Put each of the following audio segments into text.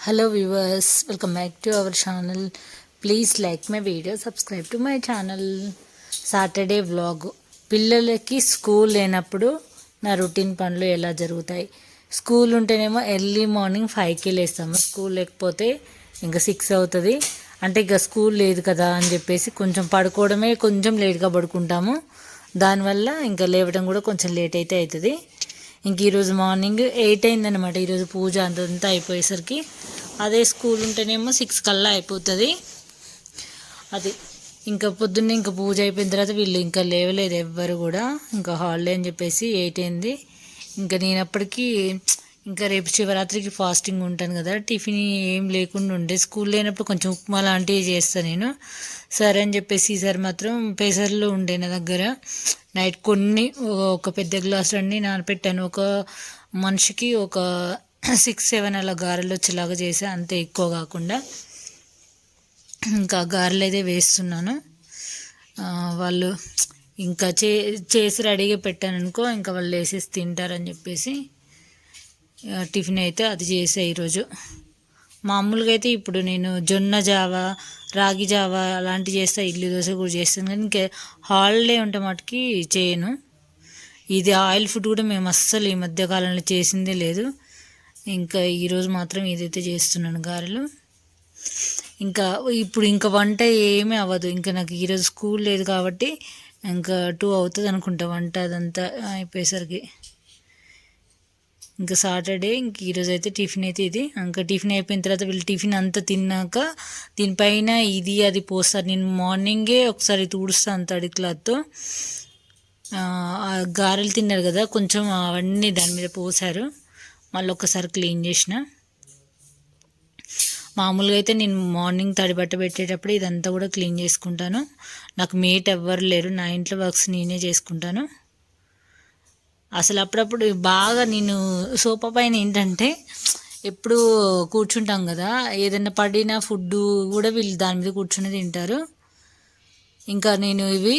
Hello viewers, welcome back to our channel. Please like my video, subscribe to my channel. Saturday vlog. పిల్లలకి school లేనప్పుడు నా routine పనులు ఎలా జరుగుతాయి. School ఉంటేనేమో ఎర్లీ మార్నింగ్ 5కి లేస్తాము. స్కూల్ లేకపోతే ఇంకా 6 అవుతుంది. అంటే ఇక స్కూల్ లేదు కదా అని చెప్పేసి కొంచెం పడుకోవడమే కొంచెం లేట్గా పడుకుంటాము. దానివల్ల ఇంకా లేవడం కూడా కొంచెం లేట్ అయితే అవుతుంది. ఇంక ఈరోజు మార్నింగ్ 8 అయిందనమాట. ఈరోజు పూజ అంతా అయిపోయేసరికి అదే స్కూల్ ఉంటేనేమో 6 కల్లా అయిపోతుంది. అది ఇంకా పొద్దున్నే ఇంకా పూజ అయిపోయిన తర్వాత వీళ్ళు ఇంకా లేవలేదు ఎవ్వరు కూడా. ఇంకా హాలిడే అని చెప్పేసి 8 అయింది. ఇంకా నేను అప్పటికి ఇంకా రేపు శివరాత్రికి ఫాస్టింగ్ ఉంటాను కదా, టిఫిన్ ఏం లేకుండా ఉండే. స్కూల్ లేనప్పుడు కొంచెం ఉప్మా లాంటివి చేస్తాను నేను. సరే అని చెప్పేసి ఈసారి మాత్రం పెసర్లు ఉండే నా దగ్గర. నైట్ కొన్ని ఒక పెద్ద గ్లాస్ అన్నీ నానపెట్టాను. ఒక మనిషికి ఒక 6-7 అలా గారెలు వచ్చేలాగా చేసా, అంతే ఎక్కువ కాకుండా. ఇంకా గారెలు అయితే వేస్తున్నాను. వాళ్ళు ఇంకా చేసి రెడీగా పెట్టాను అనుకో, ఇంకా వాళ్ళు వేసేసి తింటారని చెప్పేసి టిఫిన్ అయితే అది చేసా ఈరోజు. మామూలుగా అయితే ఇప్పుడు నేను జొన్న జావా, రాగి జావా అలాంటివి చేస్తా, ఇడ్లీ దోశ కూడా చేస్తాను. కానీ ఇంకా హాలిడే ఉంటే మటుకి చేయను. ఇది ఆయిల్ ఫుడ్ కూడా మేము అస్సలు ఈ మధ్యకాలంలో చేసిందే లేదు. ఇంకా ఈరోజు మాత్రం ఇదైతే చేస్తున్నాను, గారెలు. ఇంకా ఇప్పుడు ఇంకా వంట ఏమీ అవ్వదు. ఇంకా నాకు ఈరోజు స్కూల్ లేదు కాబట్టి ఇంకా 2 అవుతుంది అనుకుంటా వంట అదంతా అయిపోయేసరికి. ఇంకా సాటర్డే ఇంక ఈరోజు అయితే టిఫిన్ అయితే ఇది. ఇంకా టిఫిన్ అయిపోయిన తర్వాత వీళ్ళు టిఫిన్ అంతా తిన్నాక దీనిపైన ఇది అది పోస్తారు. నేను మార్నింగే ఒకసారి తుడుస్తాను తడి క్లాత్తో. గారెలు తిన్నారు కదా, కొంచెం అవన్నీ దాని మీద పోసారు. మళ్ళీ ఒకసారి క్లీన్ చేసిన. మామూలుగా అయితే నేను మార్నింగ్ తడి బట్ట పెట్టేటప్పుడు ఇదంతా కూడా క్లీన్ చేసుకుంటాను. నాకు మేట్ ఎవ్వరు లేరు, నా ఇంట్లో వర్క్స్ నేనే చేసుకుంటాను. అసలు అప్పుడప్పుడు బాగా నేను సోఫా పైన ఏంటంటే ఎప్పుడు కూర్చుంటాం కదా, ఏదైనా పడిన ఫుడ్ కూడా వీళ్ళు దాని మీద కూర్చుని తింటారు. ఇంకా నేను ఇవి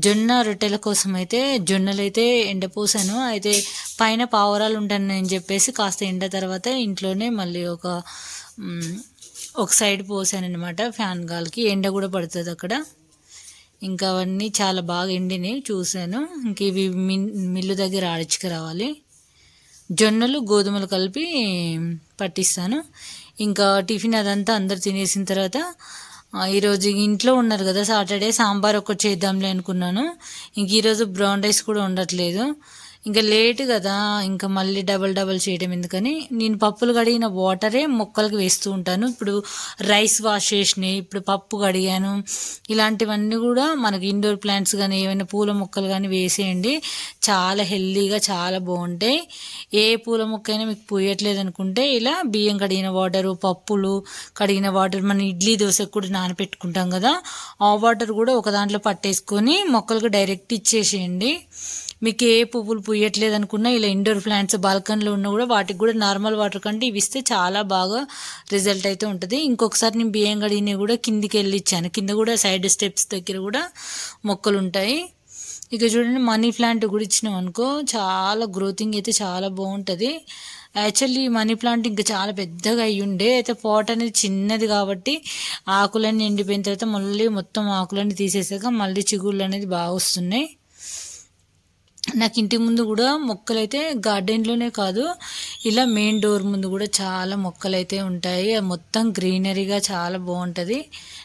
జొన్న రొట్టెల కోసం అయితే జొన్నలు అయితే ఎండపోసాను. అయితే పైన పావురాలు ఉంటానని చెప్పేసి కాస్త ఎండ తర్వాత ఇంట్లోనే మళ్ళీ ఒక సైడ్ పోసాను అనమాట. ఫ్యాన్ గాలికి ఎండ కూడా పడుతుంది అక్కడ. ఇంకా అవన్నీ చాలా బాగా ఎండినాయి చూశాను. ఇంక ఇవి మిల్లు దగ్గర ఆడించుకురావాలి. జొన్నలు గోధుమలు కలిపి పట్టిస్తాను. ఇంకా టిఫిన్ అదంతా అందరు తినేసిన తర్వాత ఈరోజు ఇంట్లో ఉన్నారు కదా, సాటర్డే సాంబార్ ఒకటి చేద్దాంలే అనుకున్నాను. ఇంక ఈరోజు బ్రౌన్ రైస్ కూడా ఉండట్లేదు. ఇంకా లేట్ కదా, ఇంకా మళ్ళీ డబల్ చేయడం ఎందుకని నేను పప్పులు కడిగిన వాటరే మొక్కలకు వేస్తూ ఉంటాను. ఇప్పుడు రైస్ వాష్ చేసినాయి, ఇప్పుడు పప్పు కడిగాను. ఇలాంటివన్నీ కూడా మనకి ఇండోర్ ప్లాంట్స్ కానీ ఏమైనా పూల మొక్కలు కానీ వేసేయండి, చాలా హెల్దీగా చాలా బాగుంటాయి. ఏ పూల మొక్క అయినా మీకు పూయట్లేదు అనుకుంటే ఇలా బియ్యం కడిగిన వాటరు, పప్పులు కడిగిన వాటర్, మన ఇడ్లీ దోశకు కూడా నానపెట్టుకుంటాం కదా, ఆ వాటర్ కూడా ఒక దాంట్లో పట్టేసుకొని మొక్కలకు డైరెక్ట్ ఇచ్చేసేయండి. మీకు ఏ పువ్వులు పూయట్లేదు అనుకున్నా ఇలా ఇండోర్ ప్లాంట్స్ బాల్కనీలో ఉన్నా కూడా వాటికి కూడా నార్మల్ వాటర్ కంటే ఇవి ఇస్తే చాలా బాగా రిజల్ట్ అయితే ఉంటుంది. ఇంకొకసారి నేను బియ్యం కడిగినవి కూడా కిందికి వెళ్ళి ఇచ్చాను. కింద కూడా సైడ్ స్టెప్స్ దగ్గర కూడా మొక్కలు ఉంటాయి. ఇక చూడండి, మనీ ప్లాంట్ కూడా ఇచ్చినాం అనుకో చాలా గ్రోతింగ్ అయితే చాలా బాగుంటుంది. యాక్చువల్లీ మనీ ప్లాంట్ ఇంకా చాలా పెద్దగా అయ్యి ఉండే, అయితే పాట్ అనేది చిన్నది కాబట్టి ఆకులన్నీ ఎండిపోయిన తర్వాత మళ్ళీ మొత్తం ఆకులన్నీ తీసేసాక మళ్ళీ చిగుళ్ళు అనేది బాగా వస్తున్నాయి. నాకు ఇంటి ముందు కూడా మొక్కలు అయితే గార్డెన్లోనే కాదు, ఇలా మెయిన్ డోర్ ముందు కూడా చాలా మొక్కలు అయితే ఉంటాయి. మొత్తం గ్రీనరీగా చాలా బాగుంటుంది.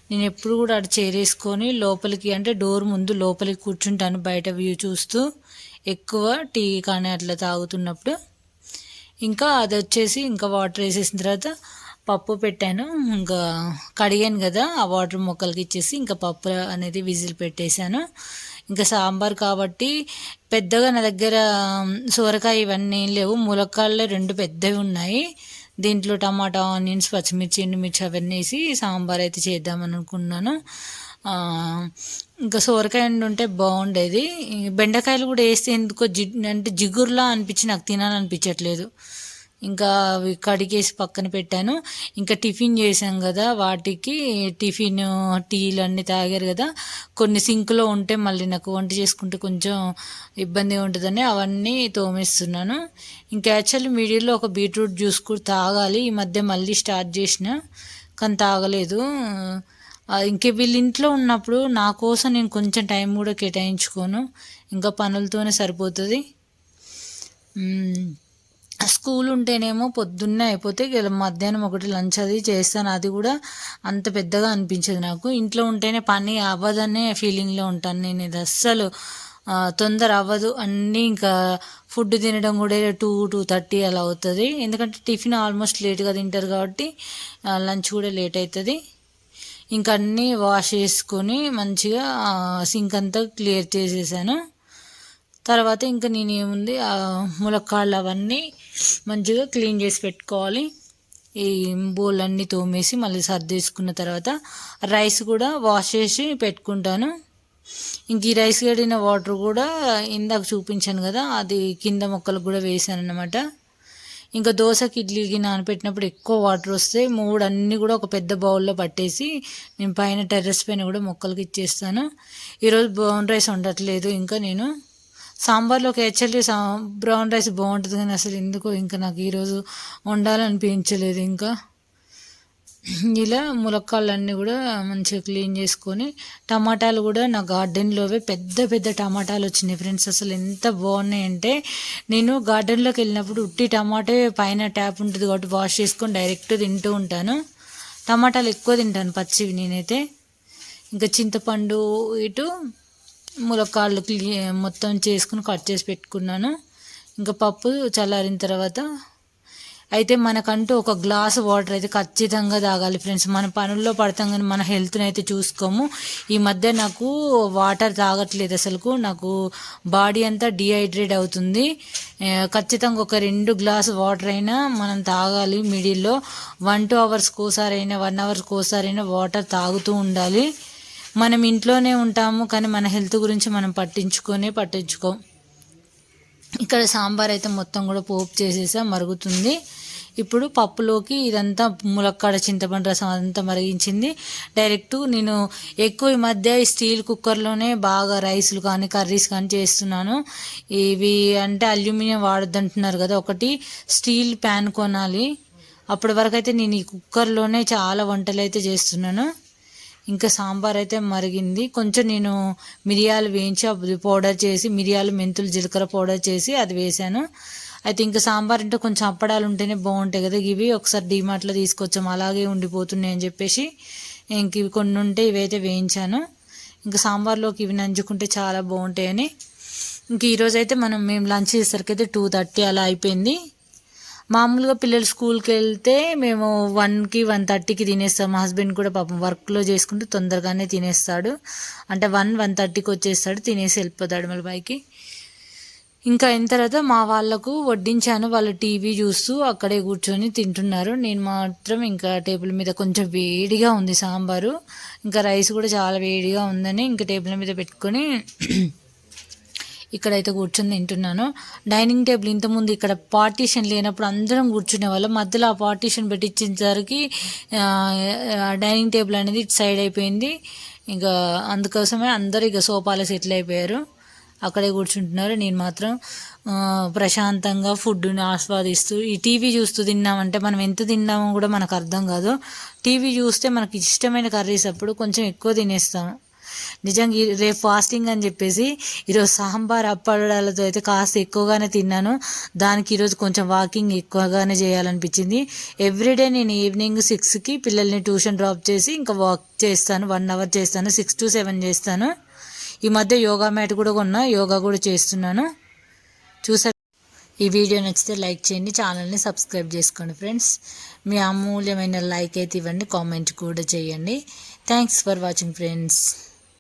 నేను ఎప్పుడు కూడా అటు చేరేసుకొని లోపలికి, అంటే డోర్ ముందు లోపలికి కూర్చుంటాను బయట వ్యూ చూస్తూ, ఎక్కువ టీ కానీ అట్లా తాగుతున్నప్పుడు. ఇంకా అది వచ్చేసి ఇంకా వాటర్ వేసేసిన తర్వాత పప్పు పెట్టాను. ఇంకా కడిగాను కదా, ఆ వాటర్ మొక్కలకి ఇచ్చేసి ఇంకా పప్పు అనేది విజిల్ పెట్టేశాను. ఇంకా సాంబార్ కాబట్టి పెద్దగా నా దగ్గర సోరకాయ ఇవన్నీ ఏం లేవు, ములక్కాడలే 2 పెద్దవి ఉన్నాయి. దీంట్లో టమాటా, ఆనియన్స్, పచ్చిమిర్చి, ఎండుమిర్చి అవన్నీ వేసి సాంబార్ అయితే చేద్దామని అనుకున్నాను. ఇంకా సోరకాయ ఉంటే బాగుండేది. బెండకాయలు కూడా వేస్తే ఎందుకో అంటే జిగురులా అనిపించి నాకు తినాలనిపించట్లేదు. ఇంకా అవి కడిగేసి పక్కన పెట్టాను. ఇంకా టిఫిన్ చేశాం కదా, వాటికి టిఫిన్ టీలు అన్నీ తాగారు కదా, కొన్ని సింక్లో ఉంటే మళ్ళీ నాకు వంట చేసుకుంటే కొంచెం ఇబ్బందిగా ఉంటుందని అవన్నీ తోమేస్తున్నాను. ఇంకా యాక్చువల్లీ మిడిల్లో ఒక బీట్రూట్ జ్యూస్ కూడా తాగాలి, ఈ మధ్య మళ్ళీ స్టార్ట్ చేసిన కానీ తాగలేదు. ఇంక వీళ్ళ ఇంట్లో ఉన్నప్పుడు నా కోసం నేను కొంచెం టైం కూడా కేటాయించుకోను, ఇంకా పనులతోనే సరిపోతుంది. స్కూల్ ఉంటేనేమో పొద్దున్నే అయిపోతే మధ్యాహ్నం ఒకటి లంచ్ అది చేస్తాను, అది కూడా అంత పెద్దగా అనిపించదు నాకు. ఇంట్లో ఉంటేనే పని అవ్వదనే ఫీలింగ్లో ఉంటాను నేను. ఇది అస్సలు తొందర అవ్వదు అన్నీ. ఇంకా ఫుడ్ తినడం కూడా 2-2:30 అలా అవుతుంది, ఎందుకంటే టిఫిన్ ఆల్మోస్ట్ లేట్గా తింటారు కాబట్టి లంచ్ కూడా లేట్ అవుతుంది. ఇంకా అన్నీ వాష్ చేసుకొని మంచిగా సింక్ అంతా క్లియర్ చేసేసాను. తర్వాత ఇంకా నేను ఏముంది ములక్కాడలు అవన్నీ మంచిగా క్లీన్ చేసి పెట్టుకోవాలి. ఈ బౌల్ అన్నీ తోమేసి మళ్ళీ సర్దేసుకున్న తర్వాత రైస్ కూడా వాష్ చేసి పెట్టుకుంటాను. ఇంక ఈ రైస్ కడిగిన వాటర్ కూడా ఇందాక చూపించాను కదా, అది కింద మొక్కలకు కూడా వేసాను అన్నమాట. ఇంకా దోశకి ఇడ్లీకి నానబెట్టినప్పుడు ఎక్కువ వాటర్ వస్తే 3 అన్నీ కూడా ఒక పెద్ద బౌల్లో పట్టేసి నేను పైన టెర్రస్ పైన కూడా మొక్కలకి ఇచ్చేస్తాను. ఈరోజు బ్రౌన్ రైస్ వండట్లేదు, ఇంకా నేను సాంబార్లోకి యాక్చువల్లీ బ్రౌన్ రైస్ బాగుంటుంది కానీ అసలు ఎందుకో ఇంకా నాకు ఈరోజు వండాలనిపించలేదు. ఇంకా ఇలా ములక్కాళ్ళన్నీ కూడా మంచిగా క్లీన్ చేసుకొని, టమాటాలు కూడా నా గార్డెన్లోవే పెద్ద పెద్ద టమాటాలు వచ్చినాయి ఫ్రెండ్స్. అసలు ఎంత బాగున్నాయంటే, నేను గార్డెన్లోకి వెళ్ళినప్పుడు ఉట్టి టమాటే పైన ట్యాప్ ఉంటుంది కాబట్టి వాష్ చేసుకొని డైరెక్ట్ తింటూ ఉంటాను. టమాటాలు ఎక్కువ తింటాను పచ్చివి నేనైతే. ఇంకా చింతపండు ఇటు ములక్కాళ్ళు మొత్తం చేసుకుని కట్ చేసి పెట్టుకున్నాను. ఇంకా పప్పు చల్లారిన తర్వాత అయితే మనకంటూ ఒక గ్లాసు వాటర్ అయితే ఖచ్చితంగా తాగాలి ఫ్రెండ్స్. మన పనుల్లో పడతాం కానీ మన హెల్త్ని అయితే చూసుకోము. ఈ మధ్య నాకు వాటర్ తాగట్లేదు అసలుకు, నాకు బాడీ అంతా డిహైడ్రేట్ అవుతుంది. ఖచ్చితంగా ఒక 2 గ్లాసు వాటర్ అయినా మనం తాగాలి. మిడిల్లో 1-2 అవర్స్కి ఒకసారైనా 1 అవర్కి ఒకసారైనా వాటర్ తాగుతూ ఉండాలి. మనం ఇంట్లోనే ఉంటాము కానీ మన హెల్త్ గురించి మనం పట్టించుకోం. ఇక్కడ సాంబార్ అయితే మొత్తం కూడా పోపు చేసేసా, మరుగుతుంది. ఇప్పుడు పప్పులోకి ఇదంతా ములక్కాడ చింతపండు రసం అంతా మరిగించింది. డైరెక్ట్ నేను ఎక్కువ ఈ మధ్య స్టీల్ కుక్కర్లోనే బాగా రైస్లు కానీ కర్రీస్ కానీ చేస్తున్నాను. ఇవి అంటే అల్యూమినియం వాడొద్దంటున్నారు కదా, ఒకటి స్టీల్ ప్యాన్ కొనాలి. అప్పటి వరకు అయితే నేను ఈ కుక్కర్లోనే చాలా వంటలు అయితే చేస్తున్నాను. ఇంకా సాంబార్ అయితే మరిగింది. కొంచెం నేను మిరియాలు వేయించి అది పౌడర్ చేసి, మిరియాలు మెంతులు జీలకర్ర పౌడర్ చేసి అది వేసాను. అయితే ఇంకా సాంబార్ అంటే కొంచెం అప్పడాలు ఉంటేనే బాగుంటాయి కదా, ఇవి ఒకసారి డీమార్ట్లో తీసుకొచ్చాం అలాగే ఉండిపోతున్నాయి అని చెప్పేసి ఇంక ఇవి కొన్ని ఉంటే ఇవైతే వేయించాను. ఇంకా సాంబార్లోకి ఇవి నంచుకుంటే చాలా బాగుంటాయని. ఇంక ఈరోజైతే మేము లంచ్ చేసేసరికి అయితే 2:30 అలా అయిపోయింది. మామూలుగా పిల్లలు స్కూల్కి వెళ్తే మేము 1కి 1:30కి తినేస్తాం. మా హస్బెండ్ కూడా పాపం వర్క్లో చేసుకుంటూ తొందరగానే తినేస్తాడు, అంటే 1-1:30కి వచ్చేస్తాడు, తినేసి వెళ్ళిపోతాడు మళ్ళీ పైకి. ఇంకా అయిన తర్వాత మా వాళ్ళకు వడ్డించాను, వాళ్ళు టీవీ చూస్తూ అక్కడే కూర్చొని తింటున్నారు. నేను మాత్రం ఇంకా టేబుల్ మీద కొంచెం వేడిగా ఉంది సాంబారు, ఇంకా రైస్ కూడా చాలా వేడిగా ఉందని ఇంకా టేబుల్ మీద పెట్టుకొని ఇక్కడైతే కూర్చొని తింటున్నాను. డైనింగ్ టేబుల్ ఇంతకుముందు ఇక్కడ పార్టీషన్ లేనప్పుడు అందరం కూర్చునే వాళ్ళం, మధ్యలో ఆ పార్టీషన్ పెట్టించేసరికి డైనింగ్ టేబుల్ అనేది ఇటు సైడ్ అయిపోయింది. ఇంకా అందుకోసమే అందరూ ఇక సోఫాలో సెటిల్ అయిపోయారు, అక్కడే కూర్చుంటున్నారు. నేను మాత్రం ప్రశాంతంగా ఫుడ్ని ఆస్వాదిస్తూ ఈ టీవీ చూస్తూ తిన్నామంటే మనం ఎంత తిన్నామో కూడా మనకు అర్థం కాదు. టీవీ చూస్తే మనకి ఇష్టమైన కర్రీస్ అప్పుడు కొంచెం ఎక్కువ తినేస్తాము. నిజంగా రేపు ఫాస్టింగ్ అని చెప్పేసి ఈరోజు సాంబార్ అప్పడాలతో అయితే కాస్త ఎక్కువగానే తిన్నాను. దానికి ఈరోజు కొంచెం వాకింగ్ ఎక్కువగానే చేయాలనిపించింది. ఎవ్రీడే నేను ఈవినింగ్ 6కి పిల్లల్ని ట్యూషన్ డ్రాప్ చేసి ఇంకా వాక్ చేస్తాను, 1 అవర్ చేస్తాను, 6 to 7 చేస్తాను. ఈ మధ్య యోగా మ్యాట్ కూడా కొన్నా, యోగా కూడా చేస్తున్నాను. చూసా. ఈ వీడియో నచ్చితే లైక్ చేయండి, ఛానల్ని సబ్స్క్రైబ్ చేసుకోండి ఫ్రెండ్స్. మీ అమూల్యమైన లైక్ అయితే ఇవ్వండి, కామెంట్ కూడా చేయండి. Thanks for watching friends.